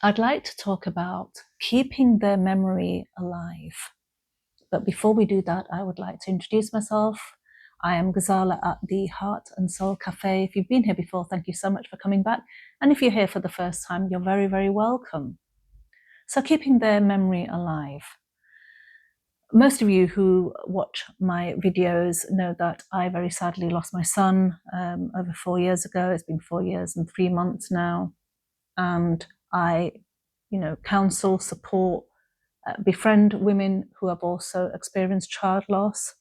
I'd like to talk about keeping their memory alive. But before we do that, I would like to introduce myself. I am Ghazala at the Heart and Soul Cafe. If you've been here before, thank you so much for coming back. And if you're here for the first time, you're very, very welcome. So keeping their memory alive. Most of you who watch my videos know that I very sadly lost my son over 4 years ago. It's been 4 years and 3 months now. And I, counsel, support, befriend women who have also experienced child loss.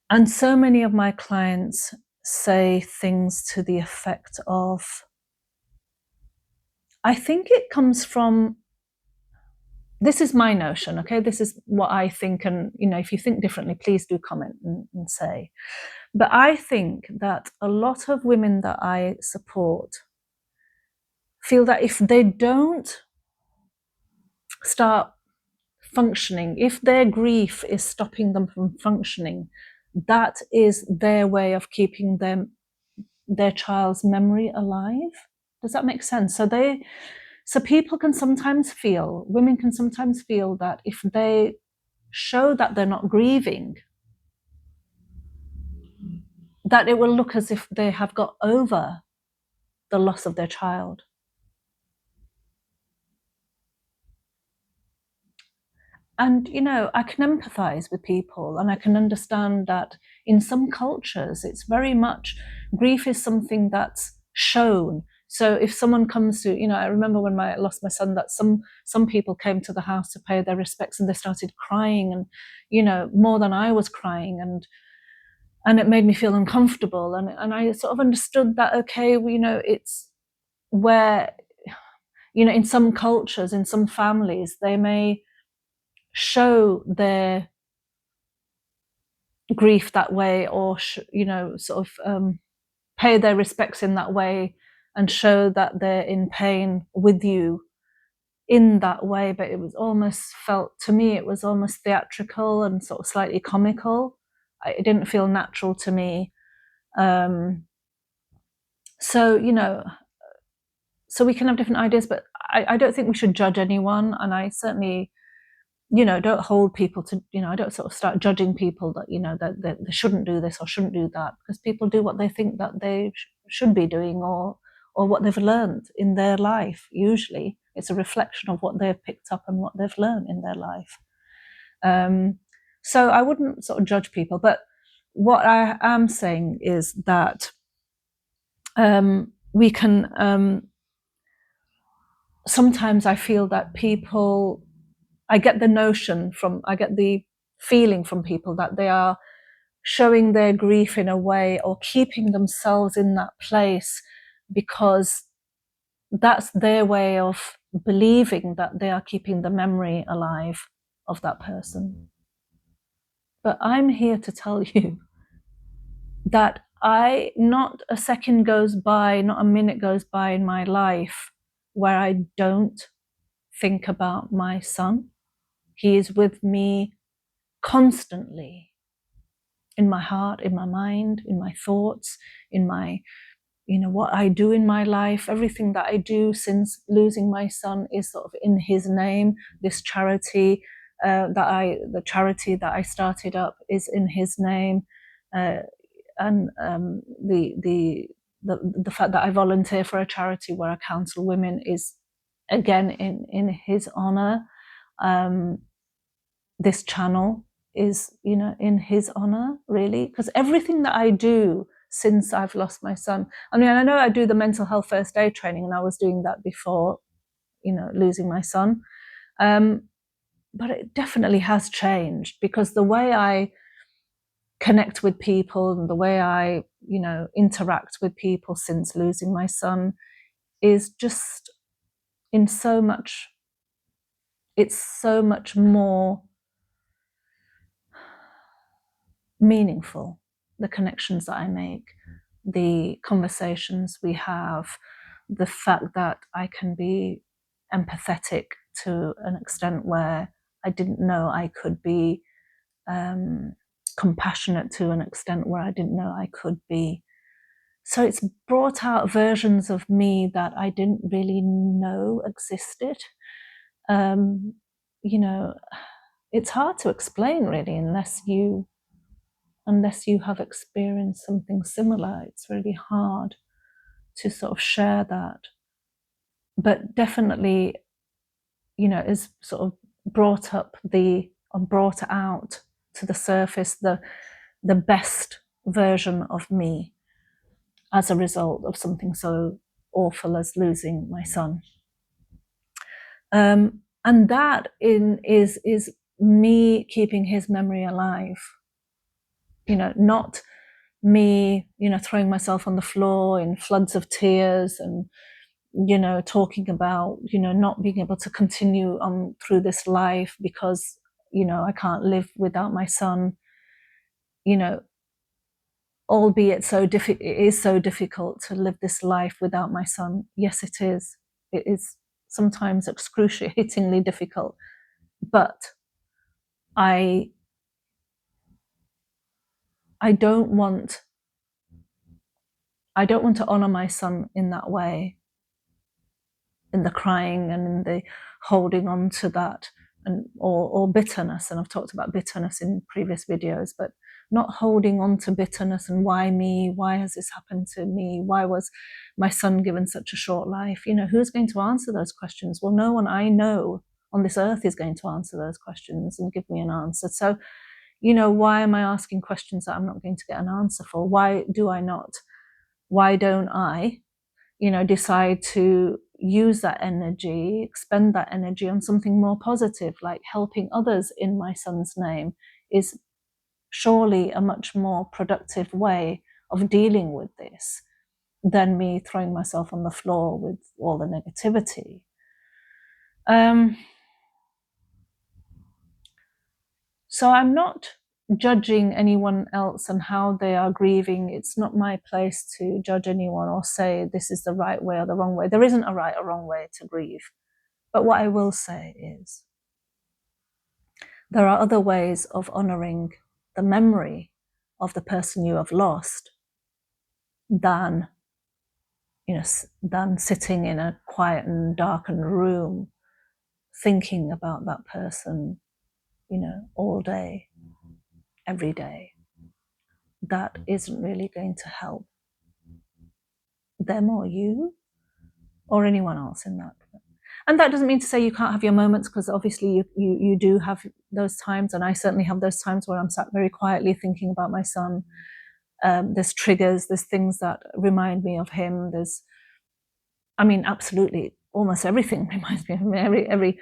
And so many of my clients say things to the effect of, I think it comes from, this is my notion, okay? This is what I think. And, if you think differently, please do comment and say. But I think that a lot of women that I support feel that if they don't start functioning, if their grief is stopping them from functioning, that is their way of keeping their child's memory alive. Does that make sense? So people can sometimes feel, women can sometimes feel that if they show that they're not grieving, that it will look as if they have got over the loss of their child. And, I can empathize with people, and I can understand that in some cultures, it's very much, grief is something that's shown. So if someone comes to, I remember when I lost my son, that some people came to the house to pay their respects, and they started crying, and, more than I was crying. And it made me feel uncomfortable. And I sort of understood that, okay, it's where, in some cultures, in some families, they may show their grief that way, or pay their respects in that way, and show that they're in pain with you in that way. But it was almost felt to me, it was almost theatrical and sort of slightly comical. It didn't feel natural to me. So we can have different ideas, but I don't think we should judge anyone. And I certainly don't hold people to, I don't sort of start judging people that, that they shouldn't do this or shouldn't do that, because people do what they think that they should be doing, or what they've learned in their life. Usually it's a reflection of what they've picked up and what they've learned in their life. So I wouldn't sort of judge people, but what I am saying is that we can, sometimes I feel that people, I get the feeling from people that they are showing their grief in a way, or keeping themselves in that place, because that's their way of believing that they are keeping the memory alive of that person. But I'm here to tell you that not a second goes by, not a minute goes by in my life where I don't think about my son. He is with me constantly, in my heart, in my mind, in my thoughts, in my, what I do in my life. Everything that I do since losing my son is sort of in his name. This charity, the charity that I started up is in his name. And the fact that I volunteer for a charity where I counsel women is again in his honor. This channel is, in his honor, really, because everything that I do since I've lost my son, I mean, I know I do the mental health first aid training, and I was doing that before, losing my son. But it definitely has changed, because the way I connect with people and the way I, interact with people since losing my son is just it's so much more meaningful. The connections that I make, the conversations we have, the fact that I can be empathetic to an extent where I didn't know I could be, compassionate to an extent where I didn't know I could be. So it's brought out versions of me that I didn't really know existed. You know, it's hard to explain really unless you have experienced something similar. It's really hard to sort of share that. But definitely, is sort of brought out to the surface the best version of me as a result of something so awful as losing my son. And that is me keeping his memory alive. Not me, throwing myself on the floor in floods of tears and, talking about, not being able to continue on through this life because, I can't live without my son, albeit it is so difficult to live this life without my son. Yes, it is. It is sometimes excruciatingly difficult, but I don't want to honor my son in that way, in the crying and in the holding on to that, and or bitterness. And I've talked about bitterness in previous videos, but not holding on to bitterness and why me? Why has this happened to me? Why was my son given such a short life? Who's going to answer those questions? Well, no one I know on this earth is going to answer those questions and give me an answer. So, why am I asking questions that I'm not going to get an answer for? Why don't I, decide to use that energy, expend that energy on something more positive, like helping others in my son's name is surely a much more productive way of dealing with this than me throwing myself on the floor with all the negativity. So I'm not judging anyone else and how they are grieving. It's not my place to judge anyone or say this is the right way or the wrong way. There isn't a right or wrong way to grieve. But what I will say is there are other ways of honoring the memory of the person you have lost than sitting in a quiet and darkened room thinking about that person, all day, every day. That isn't really going to help them or you or anyone else in that. And that doesn't mean to say you can't have your moments, because obviously you do have those times, and I certainly have those times where I'm sat very quietly thinking about my son. There's triggers, there's things that remind me of him. Absolutely, almost everything reminds me of him. Every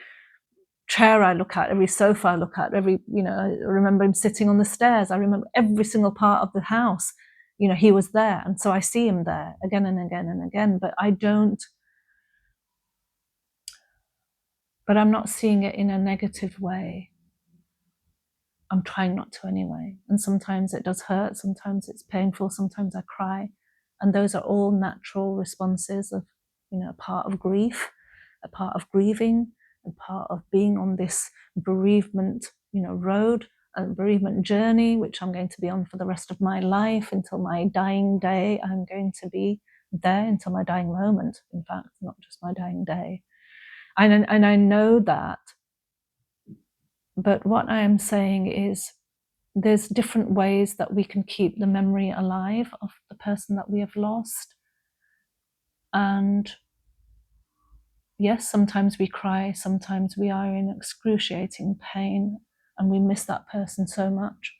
chair I look at, every sofa I look at, I remember him sitting on the stairs. I remember every single part of the house. He was there, and so I see him there again and again and again. But I'm not seeing it in a negative way. I'm trying not to anyway. And sometimes it does hurt, sometimes it's painful, sometimes I cry. And those are all natural responses of, a part of grief, a part of grieving, a part of being on this bereavement, road, a bereavement journey, which I'm going to be on for the rest of my life until my dying day. I'm going to be there until my dying moment, in fact, not just my dying day. And I know that. But what I am saying is there's different ways that we can keep the memory alive of the person that we have lost. And yes, sometimes we cry, sometimes we are in excruciating pain and we miss that person so much.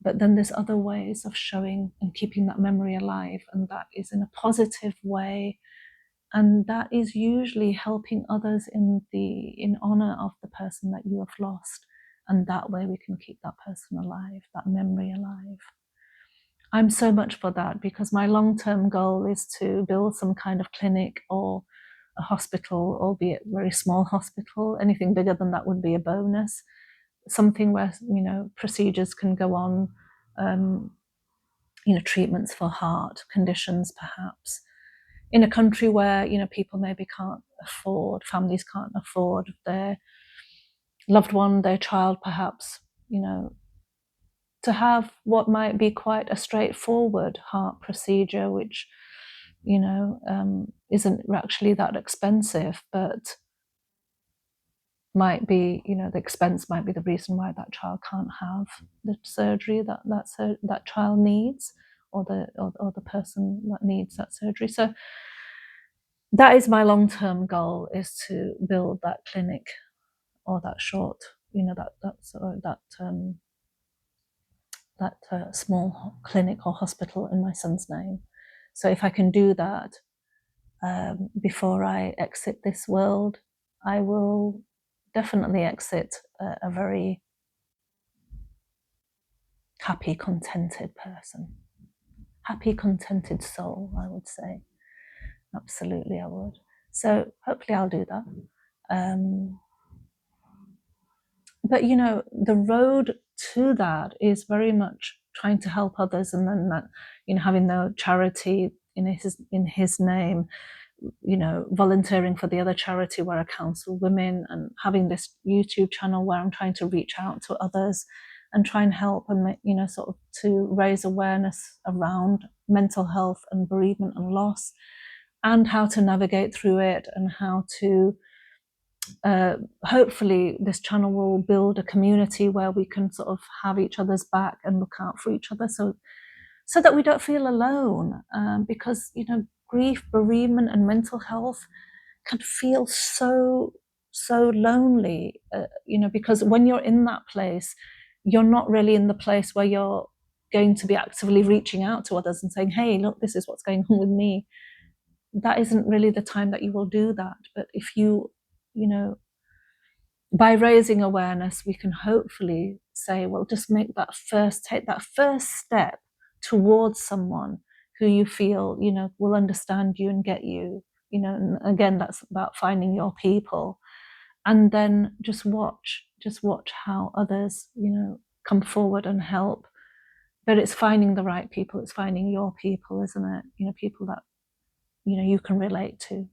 But then there's other ways of showing and keeping that memory alive, and that is in a positive way. And that is usually helping others in honor of the person that you have lost. And that way we can keep that person alive, that memory alive. I'm so much for that, because my long-term goal is to build some kind of clinic or a hospital, albeit a very small hospital. Anything bigger than that would be a bonus. Something where, procedures can go on, treatments for heart conditions, perhaps. In a country where, people maybe families can't afford their loved one, their child, perhaps, to have what might be quite a straightforward heart procedure, which, you know, isn't actually that expensive, but might be, you know, the expense might be the reason why that child can't have the surgery that child needs, or the person that needs that surgery. So that is my long-term goal, is to build that clinic, or that short, you know, that small clinic or hospital in my son's name. So if I can do that before I exit this world, I will definitely exit a very happy, contented person. Happy, contented soul, I would say. Absolutely, I would. So hopefully I'll do that. But, you know, the road to that is very much trying to help others, and then that, you know, having the charity in his name, you know, volunteering for the other charity where I counsel women, and having this YouTube channel where I'm trying to reach out to others and try and help and make, you know, sort of to raise awareness around mental health and bereavement and loss, and how to navigate through it, and how to hopefully this channel will build a community where we can sort of have each other's back and look out for each other, so that we don't feel alone, because, you know, grief, bereavement and mental health can feel so lonely, you know, because when you're in that place, you're not really in the place where you're going to be actively reaching out to others and saying, hey, look, this is what's going on with me. That isn't really the time that you will do that. But if you know, by raising awareness, we can hopefully say, well, just take that first step towards someone who you feel, you know, will understand you and get you, you know. And again, that's about finding your people, and then just watch how others, you know, come forward and help. But it's finding the right people, it's finding your people, isn't it? You know, people that, you know, you can relate to.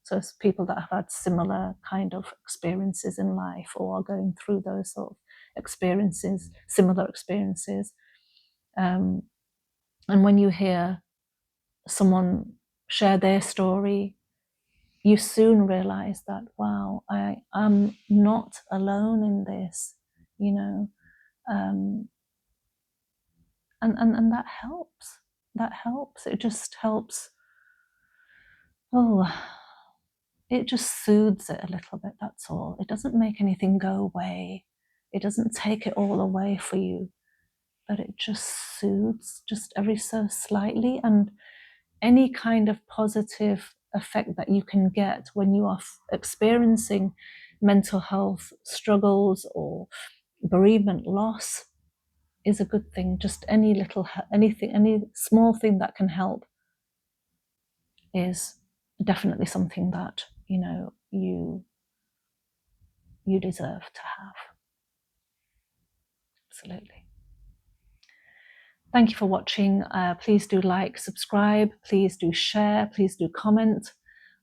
So it's people that have had similar kind of experiences in life, or are going through those sort of experiences, similar experiences. And when you hear someone share their story, you soon realize that, wow, I am not alone in this, you know. And that helps. That helps. It just helps. Oh, it just soothes it a little bit, that's all. It doesn't make anything go away. It doesn't take it all away for you, but it just soothes just every so slightly. And any kind of positive effect that you can get when you are experiencing mental health struggles or bereavement loss is a good thing. Just anything, any small thing that can help is definitely something that, you know, you deserve to have. Absolutely. Thank you for watching. Please do like, subscribe, please do share, please do comment.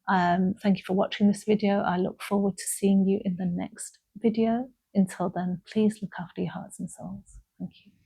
Thank you for watching this video. I look forward to seeing you in the next video. Until then, please look after your hearts and souls. Thank you.